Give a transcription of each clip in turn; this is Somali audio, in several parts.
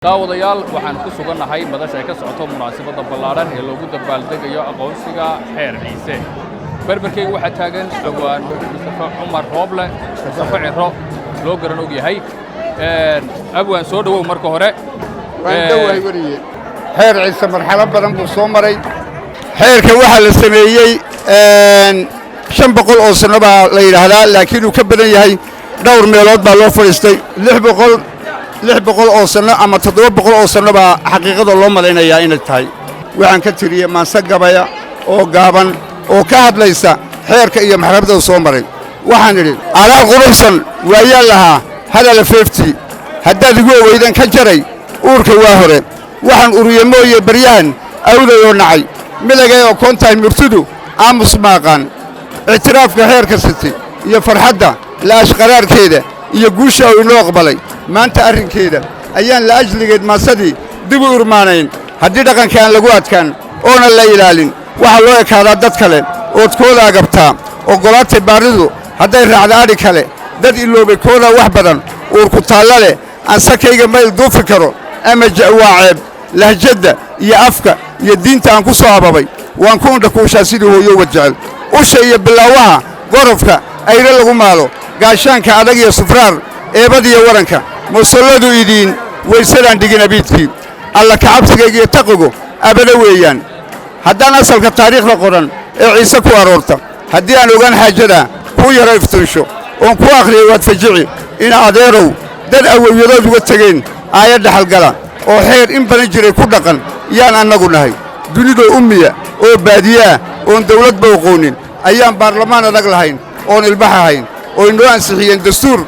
daawadayaal waxaan ku sugannahay madasha ay ka socoto munaasabadda ballaaran ee loogu dabaaldegayo aqoonsiga xeer ciise barbarkeyga waxaa taagan dhowaan Mustafa Cumar Rooble Mustafa Ciro loo garan og yahay abwaan soo dhawow marka hore xeer ciise marxalad badan buu soo maray xeerka waxaa la sameeyey 500 oo sano baa la yiraahdaa laakiin uu ka badan yahay dhowr meelood baa loo fadhiistay 600 oo sano ama 700 oo sano baa xaqiiqada loo malaynayaa inay tahay waxaan ka tiriyay maansa gabaya oo gaaban oo ka hadlaysa xeerka iyo maxkamada soo maray waxaan idhi alaal quruxsan waayaan lahaa hadal 50 haddaad igu weydan ka jaray uurka waa hore waxaan uriyay mooye baryahan awdayoo nacay milagay oo koontahay murtidu aamus maaqaan ictiraafka xeerka city iyo farxadda la ashqaraarkeeda iyo guusha oo inoo aqbalay maanta arrinkeeda ayaan la ajligeed maasadii dib u urmaanayn haddii dhaqanka aan lagu adkaan oona la ilaalin waxaa loo ekaadaa dad kale ood kooda agabtaa oggolaatay baaridu hadday raacda adhi kale dad iloobay kooda wax badan uurku taalla leh aan sakayga mayl duufi karo ama ja'waaceeb lahjadda iyo afka iyo diinta aan ku soo ababay waan ku undhakuushaa sidii hooyowa jecel usha iyo bilaawaha gorofka ayre lagu maalo gaashaanka adag iyo sufraar eebadiyo waranka musalladu idiin waysadaan dhigin abiidkii alla kacabsigayga iyo taqigu abada weeyaan haddaan asalka taariikhda qoran ee ciise ku aroorta haddii aan ogaan xaajada kuu yaro iftinsho oon ku akhriyay waad fajici ina adeerow dad awowyadood uga tegeen aayad dhaxalgala oo xeer in badan jiray ku dhaqan yaan annagu nahay dunidoo ummiya oo baadiyaah oon dawladba oqoonin ayaan baarlamaan adag lahayn oon ilbax ahayn oo inoo ansixiyeen dastuur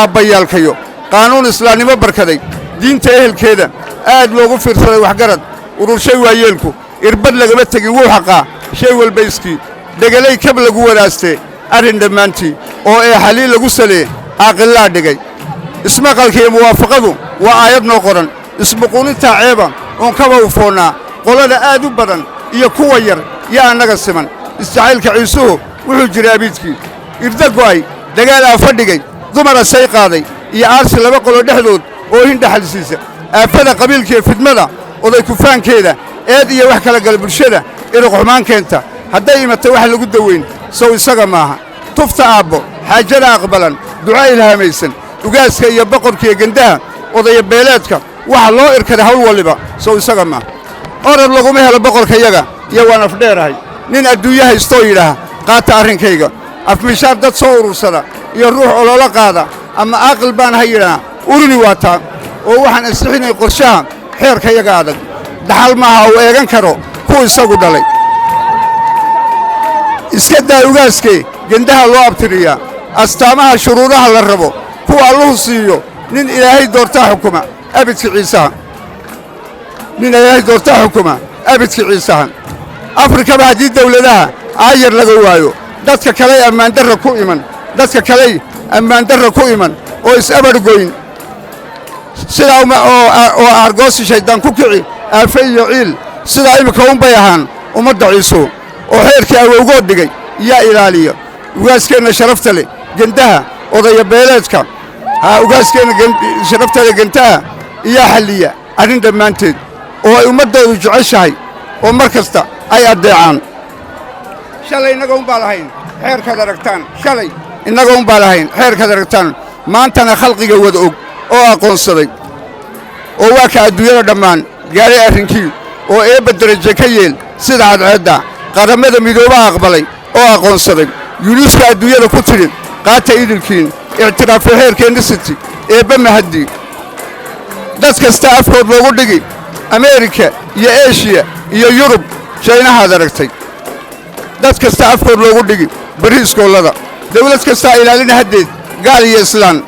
aabbayaalkayo qaanuun islaamnimo barkaday diinta ehelkeeda aad loogu fiirsaday waxgarad ururshay waayeelku irbad lagama tegin wuu xaqaa shay walbayskii dhegelay kab lagu wadaastee arrin dhammaantii oo ee xaliil lagu salee aaqillaa dhigay ismaqalka iyo muwaafaqadu waa aayad noo qoran isbuquunintaa ceeba oon kaba ufoonnaa qolada aad u badan iyo kuwa yar yaa annaga siman isjacaylka ciisuhu wuxuu jiray abiidkii irda go'ay dagaal aafadhigay dumara say qaaday iyo aarsi laba qolo dhexdood oo hindhaxalsiisa aafada qabiilkiiyo fidmada oday kufaankeeda eed iyo wax kala gala bulshada iruqxumaan keenta hadday imatay wax lagu dawayn sow isaga maaha tufta aabbo xaajada aqbalan duca ilhaamaysan ugaaska iyo boqorkiiyo gendaha odaya beeleedka waxa loo irkaday hawl waliba sow isaga maaha orod laguma helo boqorkayaga iyo waan afdheerahay nin adduunyo haystoo yidhaaha qaata arrinkayga afmishaar dad soo urursada iyo ruux oloola qaada ama aaqil baan ha yidhaha urini waa taa oo waxaan ansixinay qorshaha xeerkayaga adag dhaxal maaha uu eegan karo kuwa isagu dhalay iska daa ugaaskee gendaha loo abtiriyaa astaamaha shuruudaha la rabo kuwa alluhu siiyo nin ilaahay doortaa xukuma abidka ciisaha afrikaba haddii dawladaha aayar laga waayo dadka kaley ammaandarra ku iman oo is-abargoyn sidaa oo aargoosi shayddaan ku kici aafe iyo ciil sidaa iminka unbay ahaan ummadda ciisu oo xeerkii awowgood dhigay yaa ilaaliya ugaaskeenna sharafta leh gendaha odaya beeleedka ugaaskeenna sharafta leh gendaha iyaa xalliya arrin dhammaanteed oo ay ummaddoodu jeceshahay oo mar kasta ay addeecaan shalay innaga unbaa lahayn xeerkaad aragtaan maantana khalqiga wada og oo aqoonsaday oo waa ka adduunyada dhammaan gaaray arrinkii oo eebba deraje ka yeel sida cadceedda qaramada midoobaha aqbalay oo aqoonsaday yunuuska adduunyada ku tidhi qaata idilkiin ictiraafay xeerkeenna city eebba mahaddii dad kasta afkood loogu dhigi ameerika iyo eshiya iyo yurub jaynahaad aragtay dad kasta afkood loogu dhigi barri iskoollada dawlad kastaa ilaalina haddeed gaal iyo islaan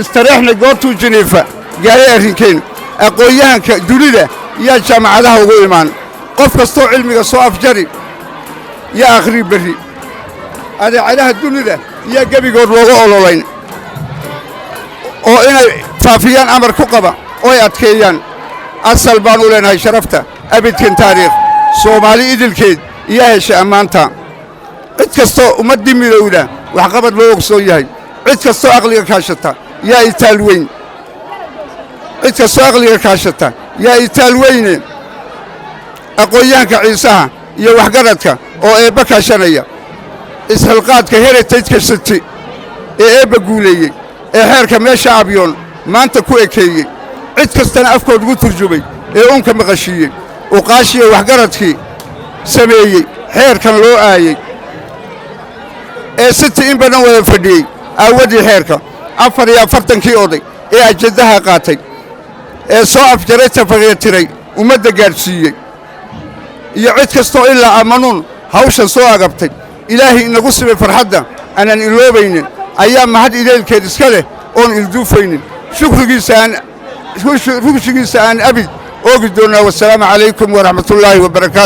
istareexna goortuu jiniifa gaaray arrinkeen aqoon-yahanka dunida yaa jaamacadaha ugu imaan qof kastoo cilmiga soo afjari yaa akhrii berri adeecadaha dunida yaa gebigood looga ololayn oo inay faafiyaan amar ku qaba ooy adkeeyaan asal baan u leenahay sharafta abidkan taariikh soomaali idilkeed iyaa hesha ammaanta cid kastoo ummaddii midowda waxqabad loo ogsoon yahay cid kastoo aqliga kaashata yaa itaal weyn cid kastoo aqliga kaashata yaa itaal weyne aqoonyahanka ciisaha iyo waxgaradka oo eebba kaashanaya isxilqaadka heritage city ee eebba guuleeyey ee xeerka meesha abyoon maanta ku ekeeyey cid kastana afkood ugu turjumay ee uunka maqashiiyey uqaashiya waxgaradkii sameeyey xeerkan loo aayey ee city in badan wada fadhiyey aawadii xeerka 44kii oday ee ajadaha qaatay ee soo afjaray tafaqeetiray ummadda gaadhsiiyey iyo cid kastoo ilaa amanuun hawshan soo agabtay ilaahay inagu simay farxadda aanan iloobaynin ayaa mahad ideelkeed iska leh oon ilduufaynin shukrigiisa aan abid oogi doonnaa wasalaamu calaykum waraxmatullaahi wabarakaatu